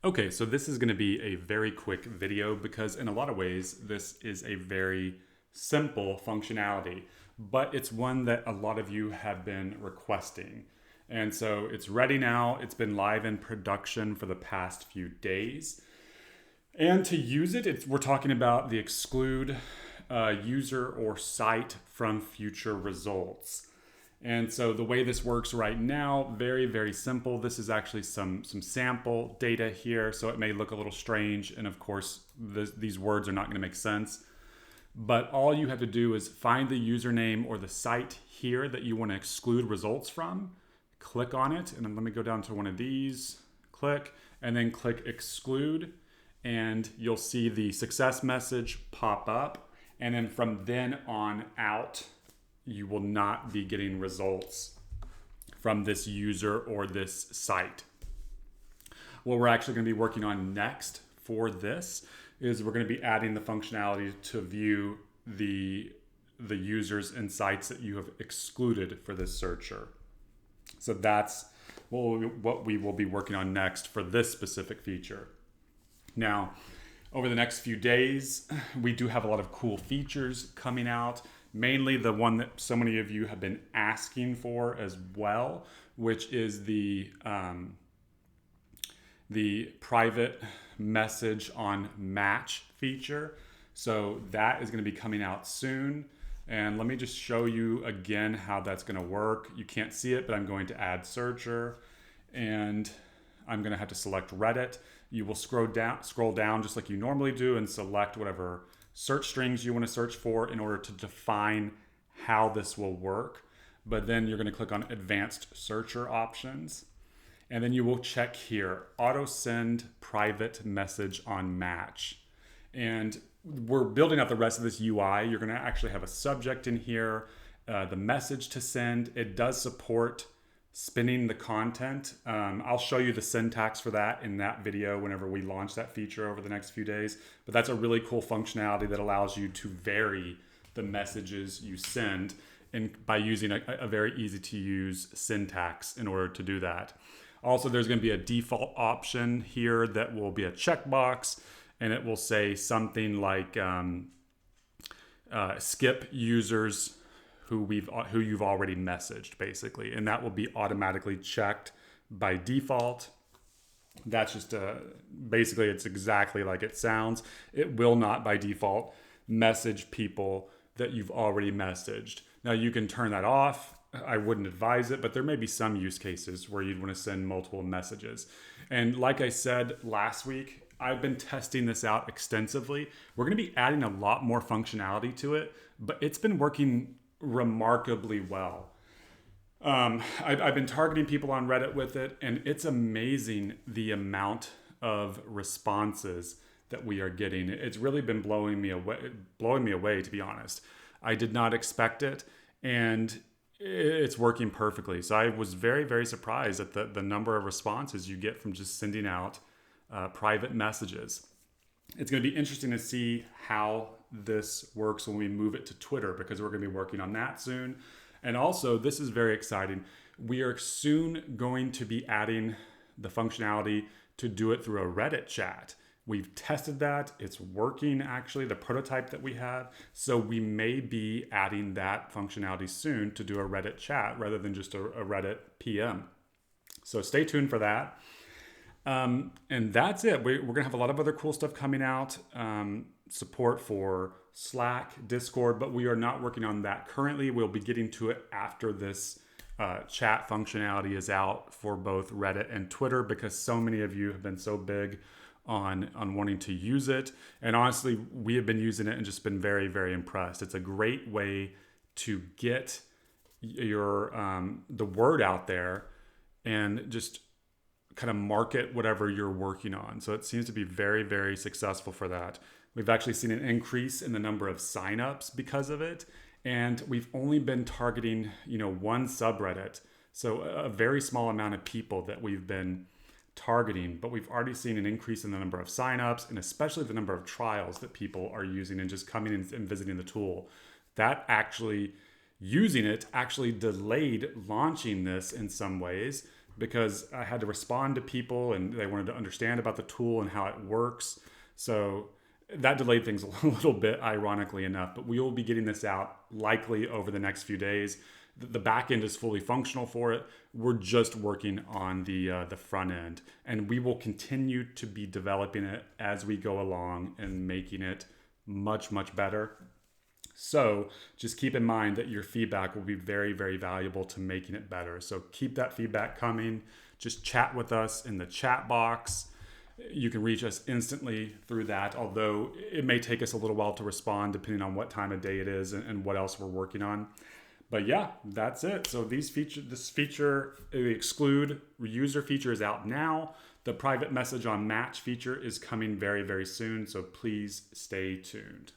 Okay, so this is going to be a very quick video because in a lot of ways, this is a very simple functionality, but it's one that a lot of you have been requesting. And so it's ready now. It's been live in production for the past few days. And to use it, we're talking about the exclude user or site from future results. And so the way this works right now, very, very simple. This is actually some sample data here, so it may look a little strange. And of course, these words are not going to make sense. But all you have to do is find the username or the site here that you want to exclude results from. Click on it, and then let me go down to one of these. Click, and then click exclude. And you'll see the success message pop up. And then from then on out, you will not be getting results from this user or this site. What we're actually going to be working on next for this is we're going to be adding the functionality to view the users and sites that you have excluded for this searcher. So that's what we will be working on next for this specific feature. Now, over the next few days, we do have a lot of cool features coming out. Mainly the one that so many of you have been asking for as well, which is the private message on match feature. So that is going to be coming out soon. And let me just show you again how that's going to work. You can't see it, but I'm going to add searcher, and I'm going to have to select Reddit. You will scroll down just like you normally do and select whatever search strings you want to search for in order to define how this will work. But then you're going to click on advanced searcher options. And then you will check here, auto send private message on match. And we're building out the rest of this UI. You're going to actually have a subject in here, the message to send. It does support spinning the content. I'll show you the syntax for that in that video whenever we launch that feature over the next few days. But that's a really cool functionality that allows you to vary the messages you send by using a very easy to use syntax in order to do that. Also, there's going to be a default option here that will be a checkbox, and it will say something like skip users who you've already messaged, basically, and that will be automatically checked by default. That's just basically it's exactly like it sounds. It will not by default message people that you've already messaged. Now you can turn that off. I wouldn't advise it, but there may be some use cases where you'd want to send multiple messages. And like I said last week, I've been testing this out extensively. We're going to be adding a lot more functionality to it, but it's been working remarkably well. I've been targeting people on Reddit with it, and it's amazing the amount of responses that we are getting. It's really been blowing me away, to be honest. I did not expect it, and it's working perfectly. So I was very, very surprised at the number of responses you get from just sending out private messages. It's going to be interesting to see how this works when we move it to Twitter, because we're going to be working on that soon. And also, this is very exciting. We are soon going to be adding the functionality to do it through a Reddit chat. We've tested that. It's working, actually, the prototype that we have. So we may be adding that functionality soon to do a Reddit chat rather than just a Reddit PM. So stay tuned for that. And that's it. We're going to have a lot of other cool stuff coming out. Support for Slack, Discord, but we are not working on that currently. We'll be getting to it after this chat functionality is out for both Reddit and Twitter, because so many of you have been so big on wanting to use it. And honestly, we have been using it and just been very, very impressed. It's a great way to get your the word out there and just kind of market whatever you're working on. So it seems to be very, very successful for that. We've actually seen an increase in the number of signups because of it. And we've only been targeting, one subreddit. So a very small amount of people that we've been targeting, but we've already seen an increase in the number of signups, and especially the number of trials that people are using and just coming in and visiting the tool. That actually, using it actually delayed launching this in some ways, because I had to respond to people and they wanted to understand about the tool and how it works. So that delayed things a little bit, ironically enough, but we will be getting this out likely over the next few days. The back end is fully functional for it. We're just working on the front end, and we will continue to be developing it as we go along and making it much, much better. So just keep in mind that your feedback will be very, very valuable to making it better. So keep that feedback coming. Just chat with us in the chat box. You can reach us instantly through that, although it may take us a little while to respond depending on what time of day it is and what else we're working on. But yeah, that's it. So this feature, the Exclude user feature is out now. The private message on match feature is coming very, very soon. So please stay tuned.